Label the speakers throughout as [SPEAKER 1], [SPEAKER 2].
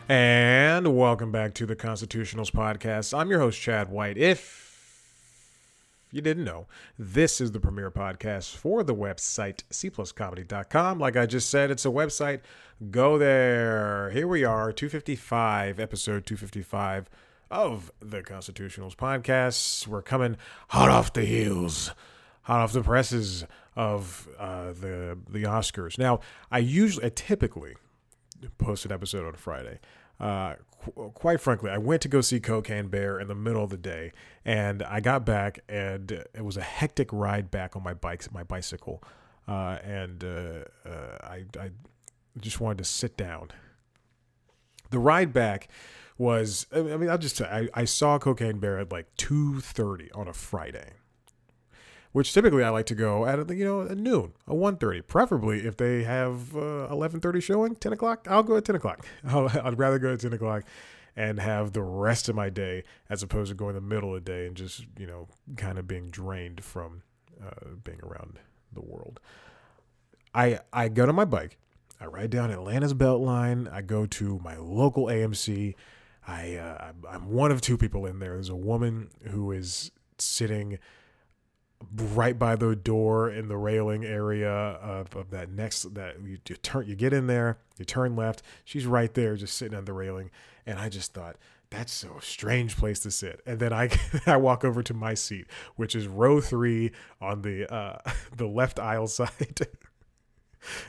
[SPEAKER 1] And welcome back to the Constitutionals Podcast. I'm your host, Chad White. If you didn't know, this is the premier podcast for the website cpluscomedy.com. Like I just said, it's a website. Go there. Here we are, 255, episode 255 of the Constitutionals Podcast. We're coming hot off the heels, hot off the presses of the Oscars. Now, I typically post an episode on Friday. Quite frankly, I went to go see Cocaine Bear in the middle of the day, and I got back, and it was a hectic ride back on my bicycle, and I just wanted to sit down. The ride back was, I'll just say, I saw Cocaine Bear at like 2:30 on a Friday, which typically I like to go at at noon, a 1:30. Preferably if they have 11:30 showing, 10 o'clock, I'll go at 10 o'clock. I'd rather go at 10 o'clock and have the rest of my day as opposed to going the middle of the day and just, kind of being drained from being around the world. I go to my bike. I ride down Atlanta's Beltline. I go to my local AMC. I'm one of two people in there. There's a woman who is sitting right by the door in the railing area of that you get in there, you turn left. She's right there just sitting on the railing. And I just thought, that's a strange place to sit. And then I I walk over to my seat, which is row 3 on the left aisle side.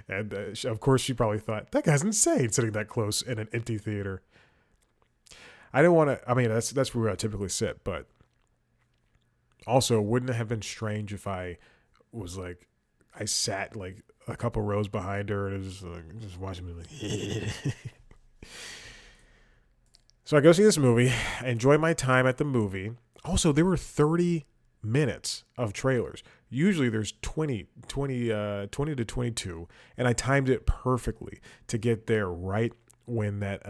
[SPEAKER 1] And of course she probably thought, that guy's insane sitting that close in an empty theater. I didn't want to, that's where I typically sit, but also, wouldn't it have been strange if I was like, I sat like a couple rows behind her and it was just watching me like, So I go see this movie, I enjoy my time at the movie. Also, there were 30 minutes of trailers. Usually there's 20 to 22, and I timed it perfectly to get there right when that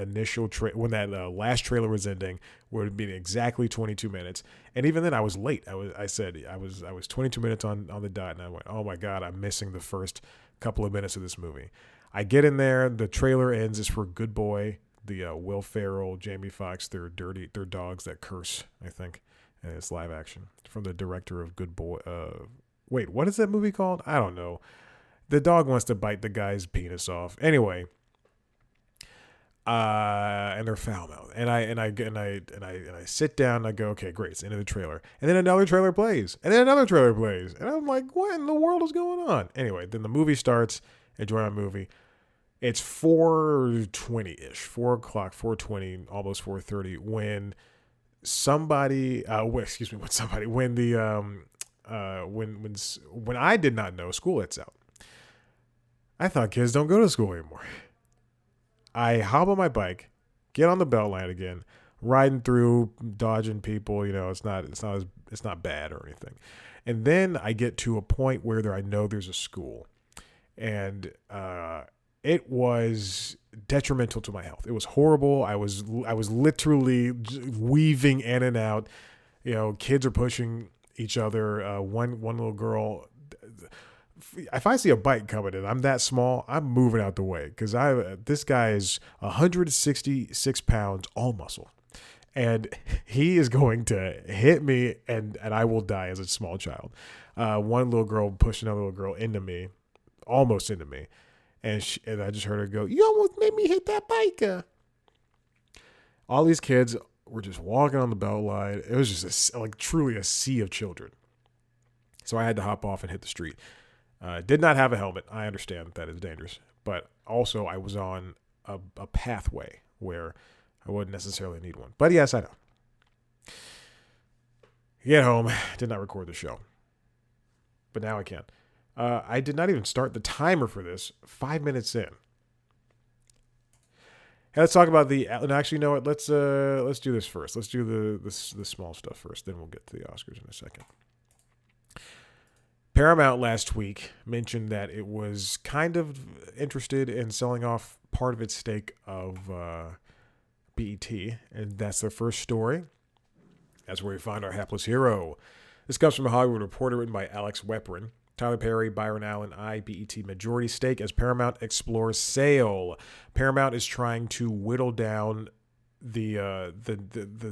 [SPEAKER 1] last trailer was ending, would have been exactly 22 minutes. And even then I was late. I was 22 minutes on the dot, and I went, oh my God, I'm missing the first couple of minutes of this movie. I get in there, the trailer ends. It's for Good Boy, the Will Ferrell, Jamie Foxx, they're dogs that curse, I think. And it's live action from the director of Good Boy. Wait, what is that movie called? I don't know. The dog wants to bite the guy's penis off. Anyway, and they're foul mouthed. And I sit down and I go, okay, great, it's the end of the trailer. And then another trailer plays. And then another trailer plays. And I'm like, what in the world is going on? Anyway, then the movie starts. Enjoy my movie. It's 4:20-ish, 4 o'clock, 4:20, almost 4:30, when when I did not know school lets out. I thought kids don't go to school anymore. I hop on my bike, get on the Beltline again, riding through, dodging people. It's not bad or anything. And then I get to a point where I know there's a school, and it was detrimental to my health. It was horrible. I was literally weaving in and out. Kids are pushing each other. One little girl. If I see a bike coming in, I'm that small, I'm moving out the way, because this guy is 166 pounds, all muscle, and he is going to hit me, and I will die as a small child. One little girl pushed another little girl into me, almost into me, and I just heard her go, "You almost made me hit that bike." All these kids were just walking on the Beltline. It was just truly a sea of children. So I had to hop off and hit the street. Did not have a helmet. I understand that is dangerous. But also I was on a pathway where I wouldn't necessarily need one. But yes, I know. Get home. Did not record the show. But now I can. I did not even start the timer for this 5 minutes in. Hey, let's talk about actually, you know what? Let's do this first. Let's do the small stuff first. Then we'll get to the Oscars in a second. Paramount last week mentioned that it was kind of interested in selling off part of its stake of BET, and that's their first story. That's where we find our hapless hero. This comes from a Hollywood Reporter, written by Alex Weprin. Tyler Perry, Byron Allen, BET majority stake as Paramount explores sale. Paramount is trying to whittle down the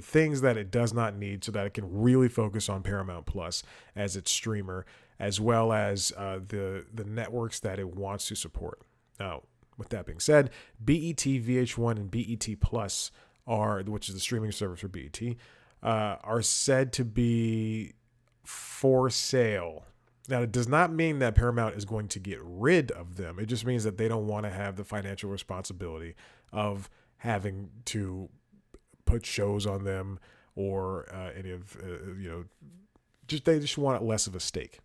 [SPEAKER 1] things that it does not need so that it can really focus on Paramount Plus as its streamer, as well as the networks that it wants to support. Now, with that being said, BET, VH1, and BET Plus which is the streaming service for BET, are said to be for sale. Now, it does not mean that Paramount is going to get rid of them. It just means that they don't want to have the financial responsibility of having to put shows on them or any of, they just want less of a stake.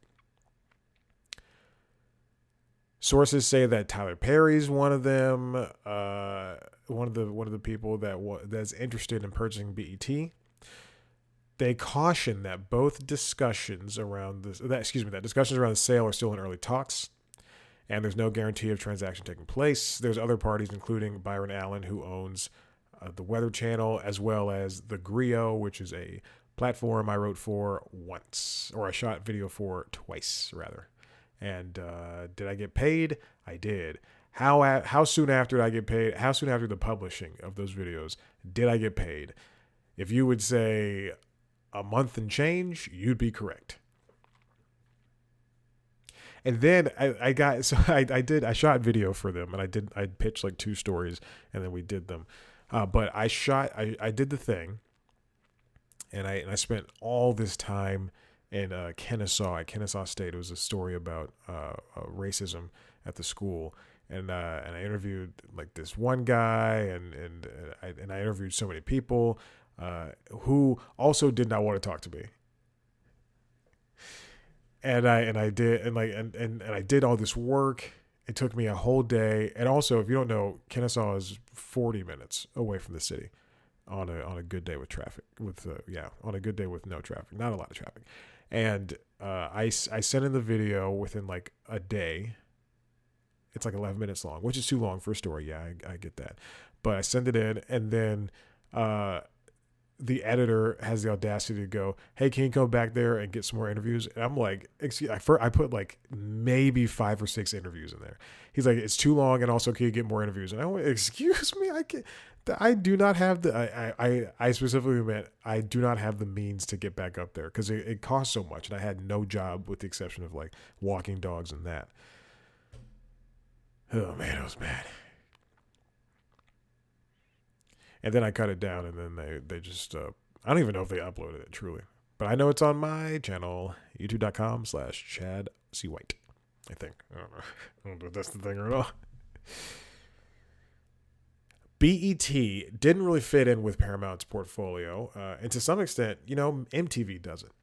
[SPEAKER 1] Sources say that Tyler Perry's one of them, one of the people that's interested in purchasing BET. They caution that both discussions around the sale are still in early talks, and there's no guarantee of transaction taking place. There's other parties, including Byron Allen, who owns the Weather Channel, as well as the Grio, which is a platform I wrote for once, or I shot video for twice, rather. And did I get paid? I did. How soon after did I get paid? How soon after the publishing of those videos did I get paid? If you would say a month and change, you'd be correct. And then I shot video for them, and I pitched like 2 stories, and then we did them. But I did the thing, and I spent all this time in Kennesaw, at Kennesaw State. It was a story about racism at the school, and I interviewed like this one guy, and I interviewed so many people who also did not want to talk to me. And I did all this work. It took me a whole day. And also, if you don't know, Kennesaw is 40 minutes away from the city on a good day with traffic. On a good day with no traffic, not a lot of traffic. And I sent in the video within like a day. It's like 11 minutes long, which is too long for a story. Yeah, I get that. But I sent it in, and then the editor has the audacity to go, "Hey, can you come back there and get some more interviews?" And I'm like, I put like maybe 5 or 6 interviews in there. He's like, "It's too long, and also can you get more interviews?" And I went, "Excuse me, I do not have I specifically meant I do not have the means to get back up there because it costs so much, and I had no job with the exception of like walking dogs and that." Oh man, it was bad. And then I cut it down, and then they just, I don't even know if they uploaded it, truly. But I know it's on my channel, youtube.com/Chad C. White, I think. I don't know if that's the thing or not. BET didn't really fit in with Paramount's portfolio. And to some extent, MTV doesn't.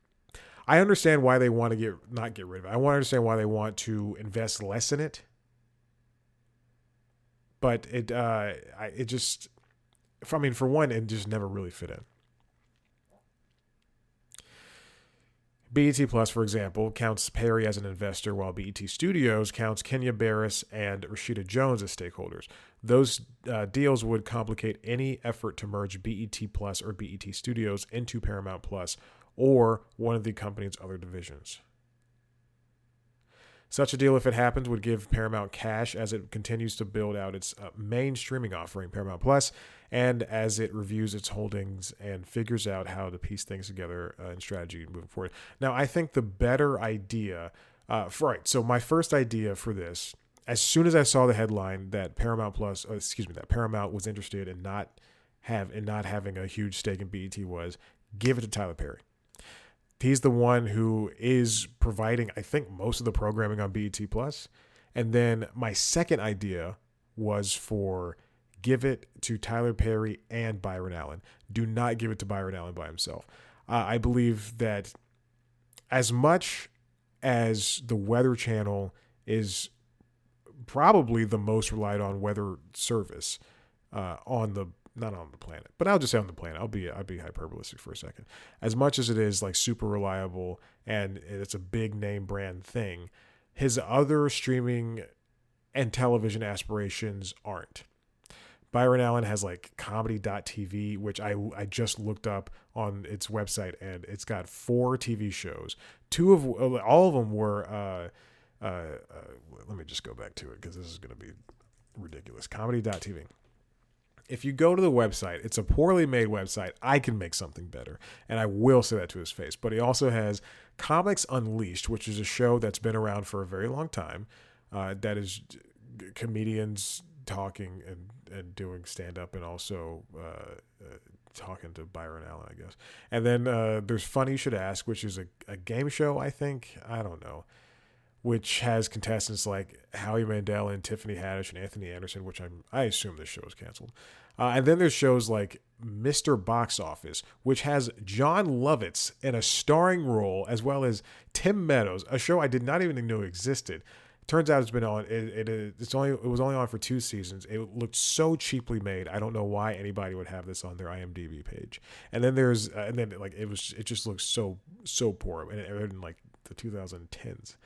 [SPEAKER 1] I understand why they want to not get rid of it. I want to understand why they want to invest less in it. But for one, it just never really fit in. BET Plus, for example, counts Perry as an investor, while BET Studios counts Kenya Barris and Rashida Jones as stakeholders. Those deals would complicate any effort to merge BET Plus or BET Studios into Paramount Plus or one of the company's other divisions. Such a deal, if it happens, would give Paramount cash as it continues to build out its main streaming offering, Paramount Plus, and as it reviews its holdings and figures out how to piece things together in strategy moving forward. Now, I think the better idea, so my first idea for this, as soon as I saw the headline that Paramount was interested in not having a huge stake in BET, was give it to Tyler Perry. He's the one who is providing, I think, most of the programming on BET Plus. And then my second idea was for give it to Tyler Perry and Byron Allen. Do not give it to Byron Allen by himself. I believe that as much as the Weather Channel is probably the most relied on weather service not on the planet, but I'll just say on the planet. I'll be hyperbolistic for a second. As much as it is like super reliable and it's a big name brand thing, his other streaming and television aspirations aren't. Byron Allen has like comedy.tv, which I just looked up on its website, and it's got 4 TV shows. All of them were let me just go back to it because this is going to be ridiculous. Comedy.tv. If you go to the website, it's a poorly made website. I can make something better. And I will say that to his face. But he also has Comics Unleashed, which is a show that's been around for a very long time. That is comedians talking and doing stand-up and also talking to Byron Allen, I guess. And then there's Funny You Should Ask, which is a game show, I think. I don't know. Which has contestants like Howie Mandel and Tiffany Haddish and Anthony Anderson, which I assume this show is canceled. And then there's shows like Mr. Box Office, which has John Lovitz in a starring role, as well as Tim Meadows, a show I did not even know existed. Turns out it's been on. It was only on for 2 seasons. It looked so cheaply made. I don't know why anybody would have this on their IMDb page. And then it just looks so poor, and it aired in like the 2010s.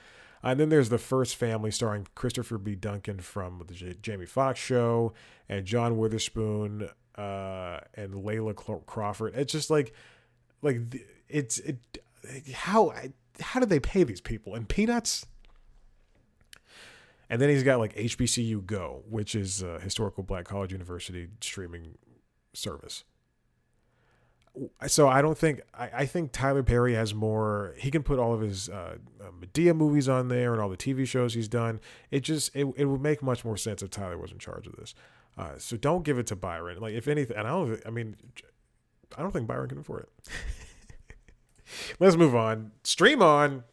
[SPEAKER 1] And then there's The First Family, starring Christopher B. Duncan from the Jamie Foxx Show, and John Witherspoon, and Layla Crawford. It's just how do they pay these people? In peanuts? And then he's got like HBCU Go, which is a historical Black college university streaming service. So I think Tyler Perry has more. He can put all of his Medea movies on there and all the TV shows he's done. It would make much more sense if Tyler was in charge of this. So don't give it to Byron. Like, if anything, and I don't think Byron can afford it. Let's move on. Stream on.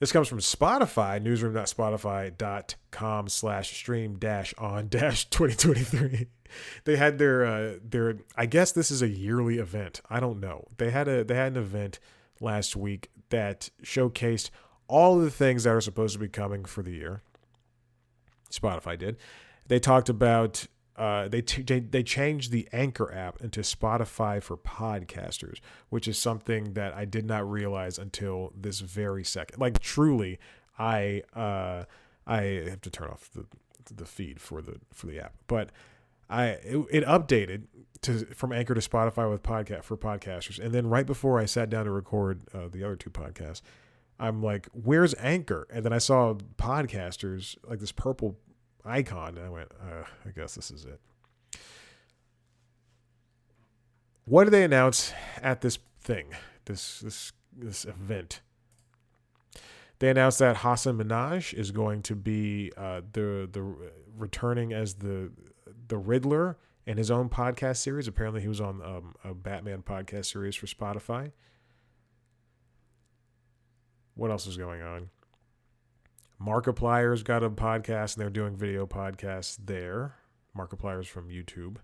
[SPEAKER 1] This comes from Spotify, newsroom.spotify.com/stream-on-2023. They had their I guess this is a yearly event. I don't know. They had an event last week that showcased all of the things that are supposed to be coming for the year. Spotify did. They talked about they changed the Anchor app into Spotify for podcasters, which is something that I did not realize until this very second. Like, truly, I have to turn off the feed for the app, but it updated from Anchor to Spotify with for podcasters, and then right before I sat down to record the other 2 podcasts, I'm like, "Where's Anchor?" And then I saw podcasters, like this purple icon, and I went, I guess this is it. What did they announce at this thing, this event? They announced that Hassan Minhaj is going to be the returning as the Riddler in his own podcast series. Apparently, he was on a Batman podcast series for Spotify. What else is going on? Markiplier's got a podcast, and they're doing video podcasts there. Markiplier's from YouTube.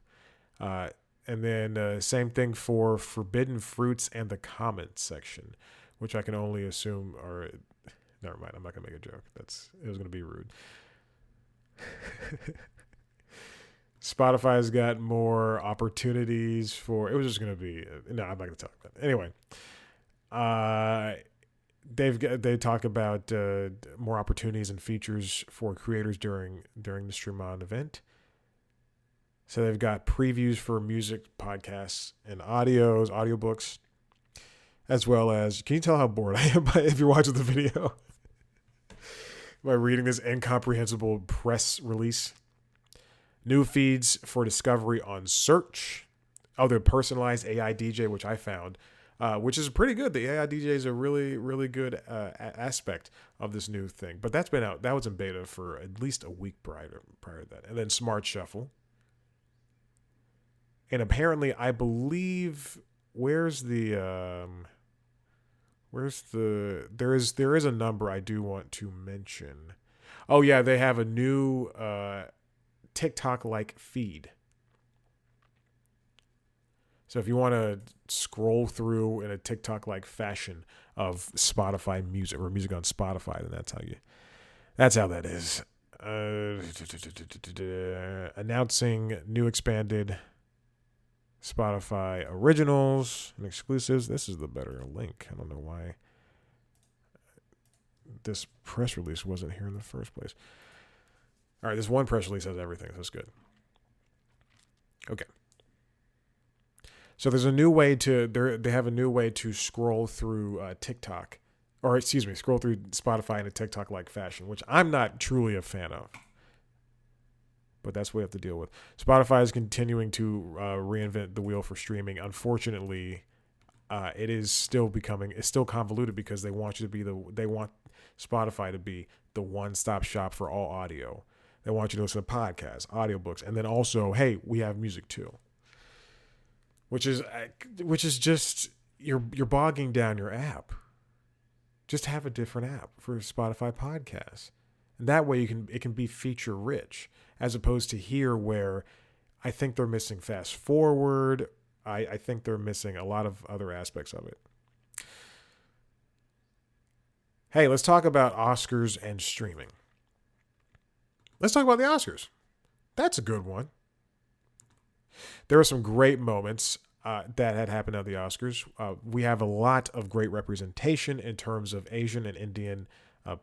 [SPEAKER 1] And then same thing for Forbidden Fruits and the comments section, which I can only assume are... Never mind, I'm not going to make a joke. It was going to be rude. Spotify's got more opportunities for... It was just going to be... No, I'm not going to talk about it. Anyway. They talk about more opportunities and features for creators during the Stream On event. So they've got previews for music, podcasts, and audiobooks, as well as... Can you tell how bored I am if you're watching the video? By reading this incomprehensible press release. New feeds for discovery on search. Oh, the personalized AI DJ, which I found, which is pretty good. The AI DJ is a really, really good aspect of this new thing. But that's been out. That was in beta for at least a week prior to that. And then Smart Shuffle. And apparently, I believe, there is a number I do want to mention. Oh yeah, they have a new TikTok-like feed. So if you want to scroll through in a TikTok-like fashion of Spotify music or music on Spotify, then that's how that is. Announcing new expanded Spotify originals and exclusives. This is the better link. I don't know why this press release wasn't here in the first place. All right, this one press release has everything, so it's good. Okay. So there's a new way they have a new way to scroll through TikTok, scroll through Spotify in a TikTok-like fashion, which I'm not truly a fan of. But that's what we have to deal with. Spotify is continuing to reinvent the wheel for streaming. Unfortunately, it's still convoluted because they want Spotify to be the one-stop shop for all audio. They want you to listen to podcasts, audiobooks, and then also, hey, we have music too. Which is just you're bogging down your app. Just have a different app for Spotify podcasts. And that way it can be feature rich, as opposed to here where I think they're missing fast forward. I think they're missing a lot of other aspects of it. Hey, let's talk about Oscars and streaming. Let's talk about the Oscars. That's a good one. There were some great moments that had happened at the Oscars. We have a lot of great representation in terms of Asian and Indian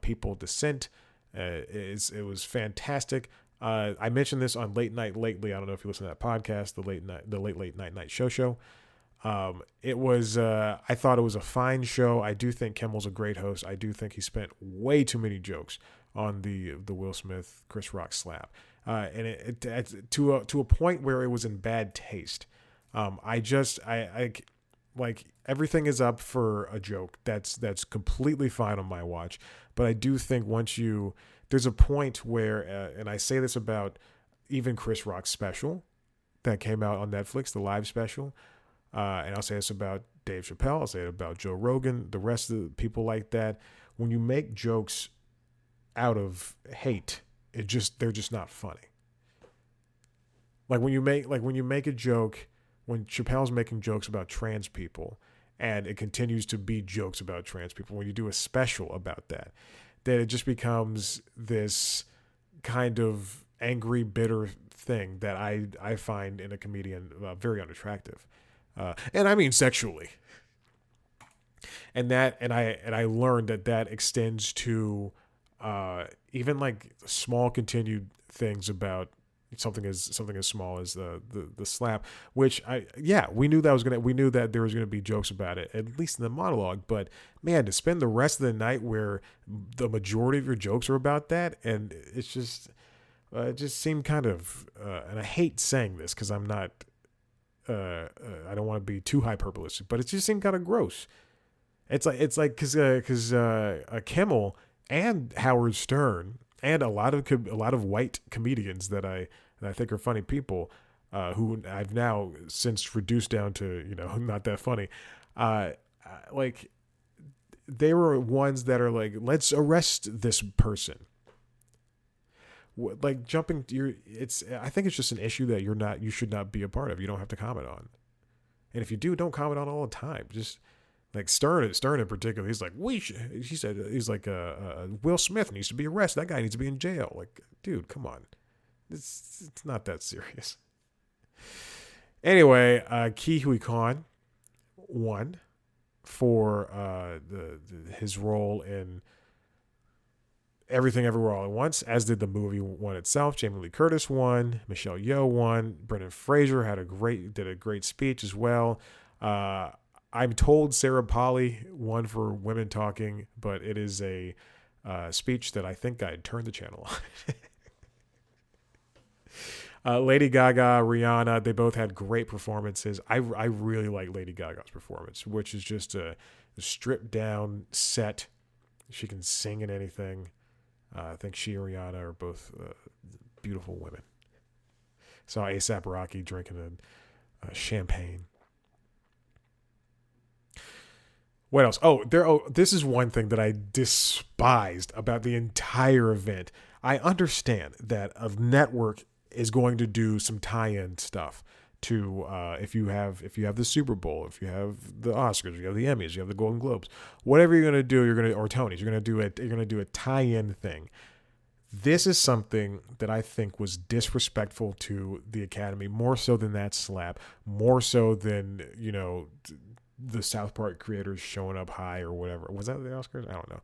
[SPEAKER 1] people descent. It was fantastic. I mentioned this on Late Night Lately. I don't know if you listen to that podcast, the late night show. It was. I thought it was a fine show. I do think Kimmel's a great host. I do think he spent way too many jokes on the Will Smith Chris Rock slap, and it to a point where it was in bad taste. I like everything is up for a joke. That's completely fine on my watch. But I do think there's a point where, and I say this about even Chris Rock's special that came out on Netflix, the live special. And I'll say this about Dave Chappelle. I'll say it about Joe Rogan, the rest of the people like that. When you make jokes out of hate, they're just not funny. Like when you make a joke, when Chappelle's making jokes about trans people, and it continues to be jokes about trans people, when you do a special about that, then it just becomes this kind of angry, bitter thing that I find in a comedian very unattractive. And I mean sexually. And I learned that extends to even like small continued things about something as small as the slap, which we knew that there was gonna be jokes about it, at least in the monologue. But man, to spend the rest of the night where the majority of your jokes are about that, and it just seemed kind of and I hate saying this because I'm not I don't want to be too hyperbolistic, but it just seemed kind of gross. It's like because Kimmel and Howard Stern and a lot of white comedians that I think are funny people, who I've now since reduced down to not that funny, like they were ones that are like, let's arrest this person. Like jumping I think it's just an issue that you should not be a part of. You don't have to comment on, and if you do, don't comment on all the time. Just like Stern in particular, he's like, he's like Will Smith needs to be arrested. That guy needs to be in jail. Like, dude, come on, it's not that serious. Anyway, Ke Huy Quan won for his role in Everything Everywhere All at Once, as did the movie one itself. Jamie Lee Curtis won. Michelle Yeoh won. Brendan Fraser did a great speech as well. I'm told Sarah Polley won for Women Talking, but it is a speech that I think I'd turn the channel on. Lady Gaga, Rihanna, they both had great performances. I really like Lady Gaga's performance, which is just a stripped down set. She can sing in anything. I think she and Rihanna are both beautiful women. Saw A$AP Rocky drinking a champagne. What else? This is one thing that I despised about the entire event. I understand that a network is going to do some tie-in stuff to if you have the Super Bowl, if you have the Oscars, you have the Emmys, you have the Golden Globes, whatever you're gonna do, or Tonys, you're gonna do a tie-in thing. This is something that I think was disrespectful to the Academy, more so than that slap, more so than the South Park creators showing up high or whatever. Was that the Oscars? I don't know.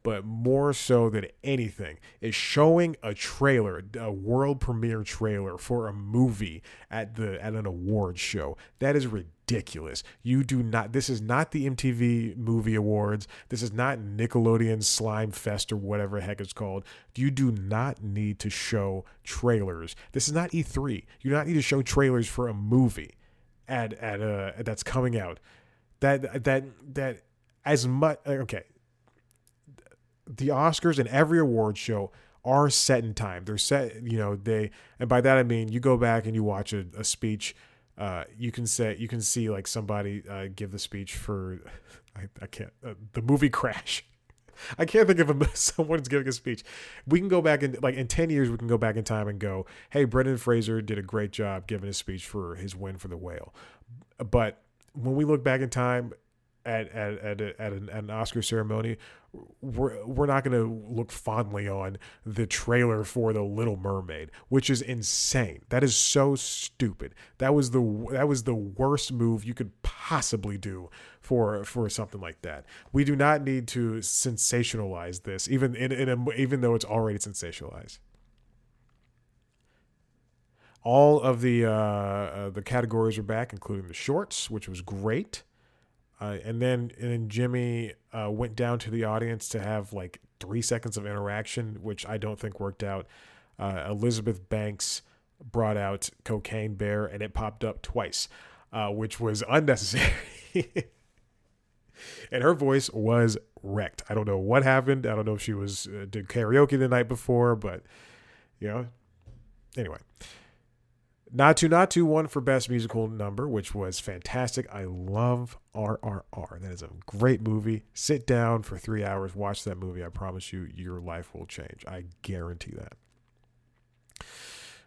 [SPEAKER 1] But more so than anything is showing a trailer, a world premiere trailer for a movie at an awards show. That is ridiculous. ridiculous. You do not, this is not the MTV Movie Awards. This is not Nickelodeon Slime Fest or whatever the heck it's called. You do not need to show trailers. This is not E3. You do not need to show trailers for a movie that's coming out. That as much, okay. The Oscars and every award show are set in time. They're set, and by that I mean you go back and you watch a speech. You can see like somebody give the speech for, I can't, the movie Crash. I can't think of someone's giving a speech. We can go back in, like in 10 years, we can go back in time and go, hey, Brendan Fraser did a great job giving a speech for his win for The Whale. But when we look back in time at an Oscar ceremony, we're not going to look fondly on the trailer for The Little Mermaid, which is insane. That is so stupid. That was the worst move you could possibly do for something like that. We do not need to sensationalize this, even though it's already sensationalized. All of the categories are back, including the shorts, which was great. And then Jimmy went down to the audience to have like 3 seconds of interaction, which I don't think worked out. Elizabeth Banks brought out Cocaine Bear, and it popped up twice, which was unnecessary. And her voice was wrecked. I don't know what happened. I don't know if she did karaoke the night before, but anyway. Not to won for Best Musical Number, which was fantastic. I love RRR. That is a great movie. Sit down for 3 hours, watch that movie. I promise you, your life will change. I guarantee that.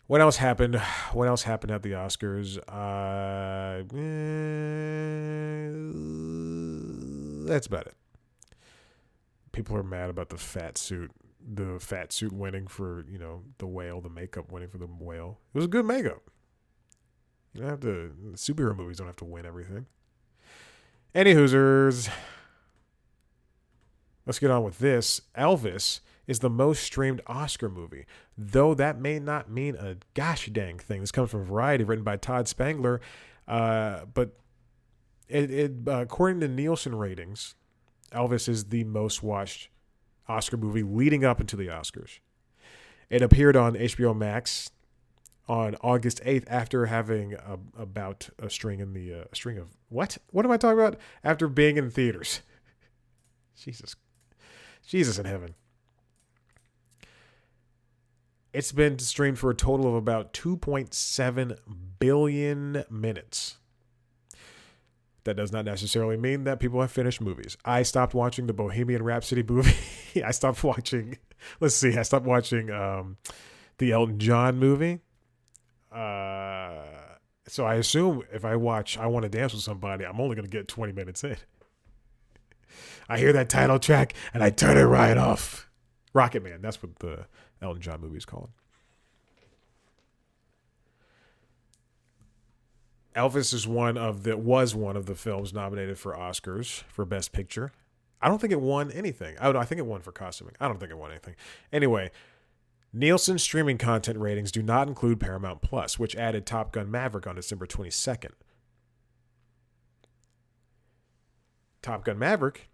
[SPEAKER 1] What else happened? What else happened at the Oscars? That's about it. People are mad about the fat suit winning for, The Whale, the makeup winning for The Whale. It was good makeup. You don't have to, superhero movies don't have to win everything. Any hoosers. Let's get on with this. Elvis is the most streamed Oscar movie, though that may not mean a gosh dang thing. This comes from Variety, written by Todd Spangler. But according to Nielsen ratings, Elvis is the most watched Oscar movie leading up into the Oscars. It appeared on HBO Max on August 8th after having about a string of what? What am I talking about? After being in theaters. Jesus in heaven. It's been streamed for a total of about 2.7 billion minutes. That does not necessarily mean that people have finished movies. I stopped watching the Bohemian Rhapsody movie. I stopped watching the Elton John movie. So I assume if I watch I Want to Dance with Somebody, I'm only going to get 20 minutes in. I hear that title track and I turn it right off. Rocket Man, that's what the Elton John movie is called. Elvis was one of the films nominated for Oscars for Best Picture. I don't think it won anything. I think it won for costuming. I don't think it won anything. Anyway, Nielsen streaming content ratings do not include Paramount Plus, which added Top Gun Maverick on December 22nd. Top Gun Maverick,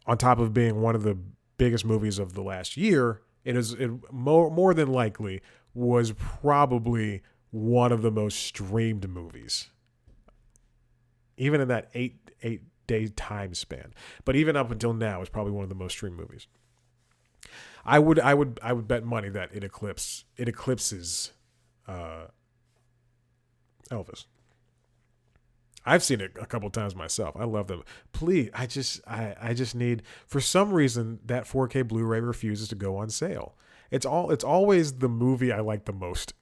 [SPEAKER 1] on top of being one of the biggest movies of the last year, it more than likely was probably one of the most streamed movies, even in that eight day time span. But even up until now, it's probably one of the most streamed movies. I would bet money that it eclipses Elvis. I've seen it a couple times myself. I love them. Please, I just need, for some reason, that 4K Blu-ray refuses to go on sale. It's always the movie I like the most.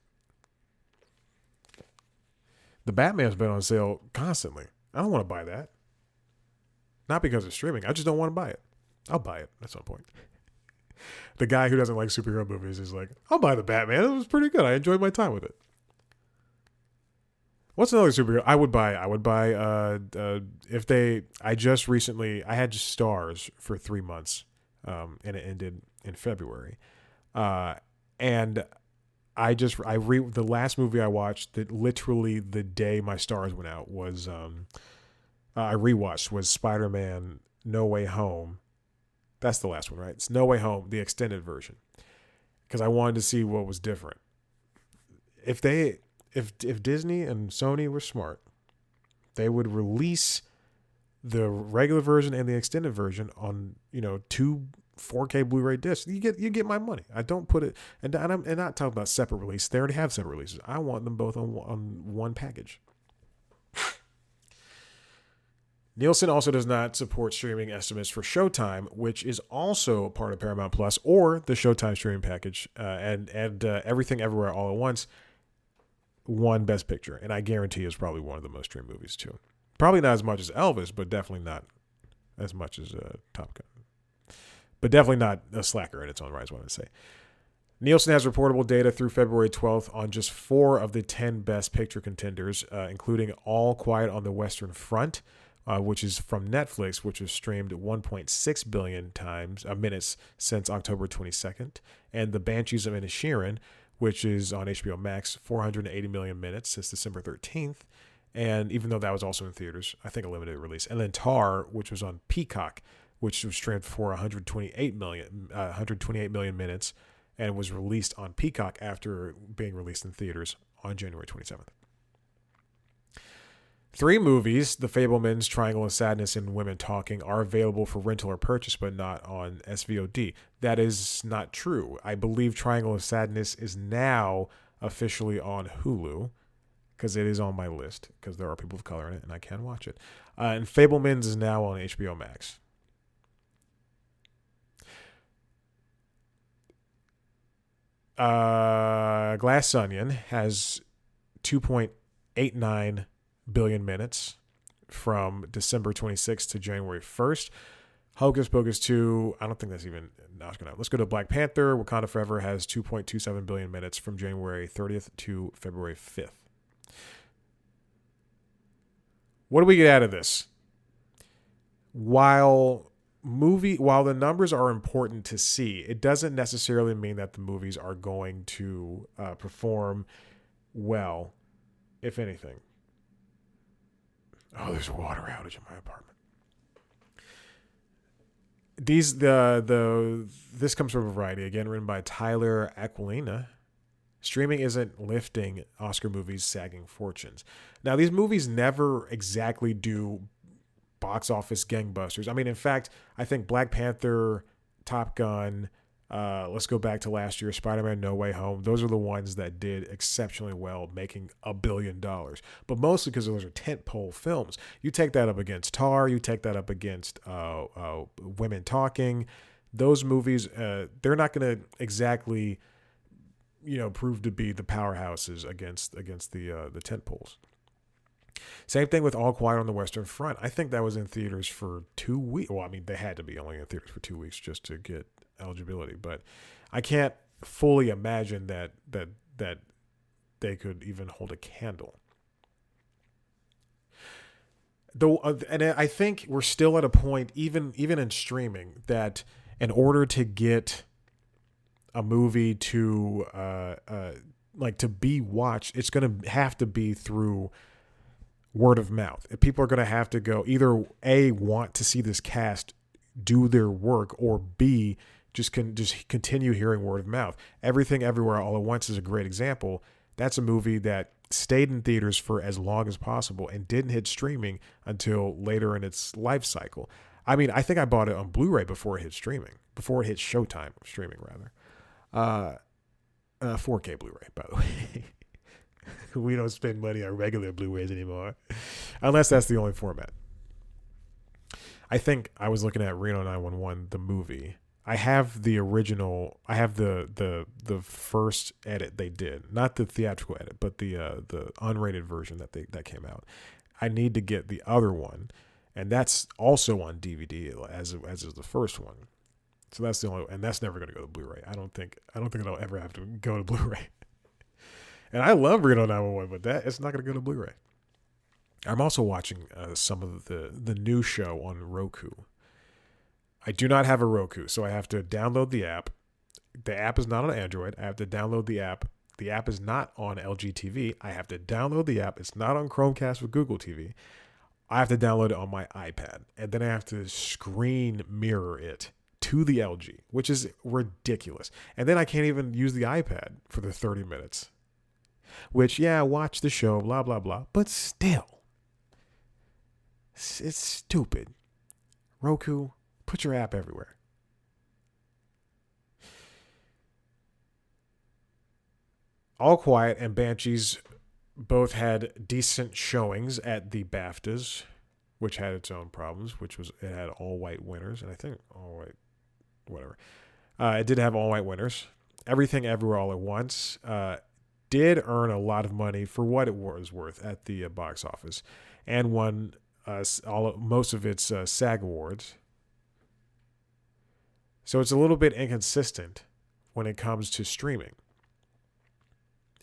[SPEAKER 1] The Batman's been on sale constantly. I don't want to buy that. Not because it's streaming. I just don't want to buy it. I'll buy it at some point. The guy who doesn't like superhero movies is like, I'll buy the Batman. It was pretty good. I enjoyed my time with it. What's another superhero I would buy? I had Stars for 3 months, and it ended in February. And the last movie I watched that literally the day my stars went out was I rewatched was Spider-Man No Way Home. That's the last one, right? It's No Way Home, the extended version, because I wanted to see what was different. If Disney and Sony were smart, they would release the regular version and the extended version on, two 4K Blu-ray discs. You get my money. I don't put it, and I'm not talking about separate release. They already have separate releases. I want them both on one package. Nielsen also does not support streaming estimates for Showtime, which is also part of Paramount Plus or the Showtime streaming package, and Everything Everywhere All at Once won Best Picture, and I guarantee it's probably one of the most streamed movies too. Probably not as much as Elvis, but definitely not as much as Top Gun. But definitely not a slacker in its own right, is what I would say. Nielsen has reportable data through February 12th on just 4 of the 10 Best Picture contenders, including All Quiet on the Western Front, which is from Netflix, which was streamed 1.6 billion minutes since October 22nd, and The Banshees of Inisherin, which is on HBO Max, 480 million minutes since December 13th, and even though that was also in theaters, I think a limited release. And then Tar, which was on Peacock, which was streamed for 128 million minutes, and was released on Peacock after being released in theaters on January 27th. 3 movies, The Fabelmans, Triangle of Sadness, and Women Talking, are available for rental or purchase, but not on SVOD. That is not true. I believe Triangle of Sadness is now officially on Hulu, because it is on my list, because there are people of color in it, and I can watch it. And Fabelmans is now on HBO Max. Glass Onion has 2.89 billion minutes from December 26th to January 1st. Hocus Pocus 2, I don't think that's even not gonna. Let's go to Black Panther. Wakanda Forever has 2.27 billion minutes from January 30th to February 5th. What do we get out of this? While the numbers are important to see, it doesn't necessarily mean that the movies are going to perform well, if anything. Oh, there's a water outage in my apartment. This comes from Variety, again written by Tyler Aquilina. Streaming isn't lifting Oscar movies' sagging fortunes. Now, these movies never exactly do box office gangbusters. I mean, in fact, I think Black Panther, Top Gun, let's go back to last year, Spider-Man No Way Home. Those are the ones that did exceptionally well, making $1 billion. But mostly because those are tentpole films. You take that up against Tar, you take that up against Women Talking. Those movies, they're not going to exactly, prove to be the powerhouses against the tentpoles. Same thing with All Quiet on the Western Front. I think that was in theaters for 2 weeks. Well, I mean, they had to be only in theaters for 2 weeks just to get eligibility, but I can't fully imagine that they could even hold a candle. Though, and I think we're still at a point, even in streaming, that in order to get a movie to to be watched, it's going to have to be through word of mouth. People are going to have to go either A, want to see this cast do their work, or B, just continue hearing word of mouth. Everything Everywhere All at Once is a great example. That's a movie that stayed in theaters for as long as possible and didn't hit streaming until later in its life cycle. I mean, I think I bought it on Blu-ray before it hit Showtime streaming rather. 4K Blu-ray, by the way. We don't spend money on regular Blu-rays anymore, unless that's the only format. I think I was looking at Reno 911, the movie. I have the original. I have the first edit they did, not the theatrical edit, but the unrated version that came out. I need to get the other one, and that's also on DVD as is the first one. So that's the only, and that's never going to go to Blu-ray. I don't think it'll ever have to go to Blu-ray. And I love Reno 911, but it's not going to go to Blu-ray. I'm also watching some of the new show on Roku. I do not have a Roku, so I have to download the app. The app is not on Android. I have to download the app The app is not on LG TV. I have to download the app. It's not on Chromecast with Google TV. I have to download it on my iPad. And then I have to screen mirror it to the LG, which is ridiculous. And then I can't even use the iPad for the 30 minutes. Which, yeah, watch the show, blah, blah, blah. But still, it's stupid. Roku, put your app everywhere. All Quiet and Banshees both had decent showings at the BAFTAs, which had its own problems, it had all-white winners, and I think all-white, whatever. It did have all-white winners. Everything Everywhere All at Once did earn a lot of money for what it was worth at the box office, and won most of its SAG awards. So it's a little bit inconsistent when it comes to streaming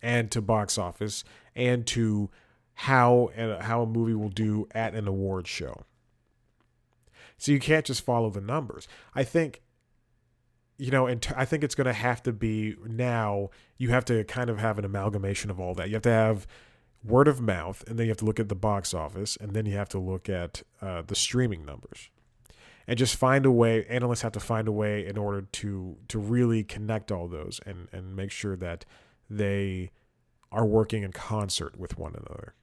[SPEAKER 1] and to box office and to how a movie will do at an award show. So you can't just follow the numbers. I think, I think it's going to have to be now, you have to kind of have an amalgamation of all that. You have to have word of mouth, and then you have to look at the box office, and then you have to look at the streaming numbers. And just find a way, analysts have to find a way in order to really connect all those and make sure that they are working in concert with one another.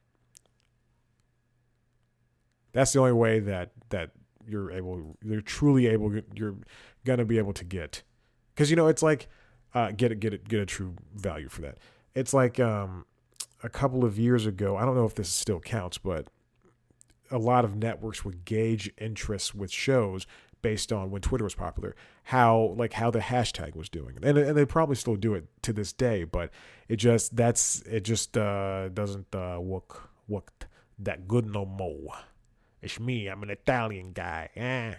[SPEAKER 1] That's the only way that you're gonna be able to get, because it's like get a true value for that. It's like a couple of years ago, I don't know if this still counts, but a lot of networks would gauge interest with shows based on, when Twitter was popular, how the hashtag was doing, and they probably still do it to this day, but it just doesn't work that good no more. It's me, I'm an Italian guy.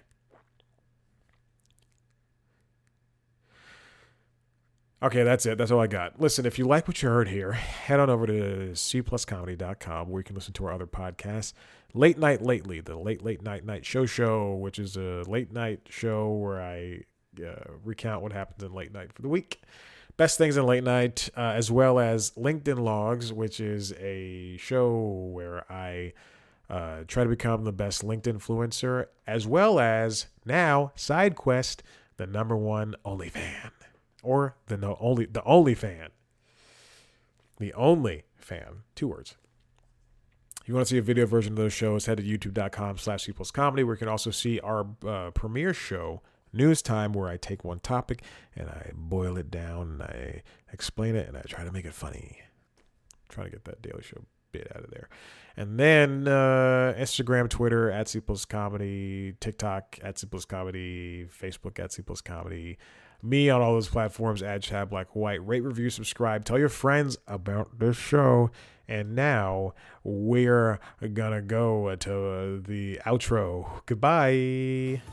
[SPEAKER 1] Okay, that's it. That's all I got. Listen, if you like what you heard here, head on over to cpluscomedy.com, where you can listen to our other podcasts. Late Night Lately, the Late Night Show, which is a late night show where I recount what happens in late night for the week. Best things in late night, as well as LinkedIn Logs, which is a show where I try to become the best LinkedIn influencer, as well as now Side Quest, the #1 OnlyFan. Or the only fan. The only fan. 2 words. If you want to see a video version of those shows, head to youtube.com/cpluscomedy, where you can also see our premiere show, News Time, where I take one topic and I boil it down and I explain it and I try to make it funny. I'm trying to get that Daily Show bit out of there. And then Instagram, Twitter @cpluscomedy, TikTok @cpluscomedy, Facebook @cpluscomedy. Me on all those platforms @ChadBlackWhite. Rate, review, subscribe. Tell your friends about this show. And now we're gonna go to the outro. Goodbye.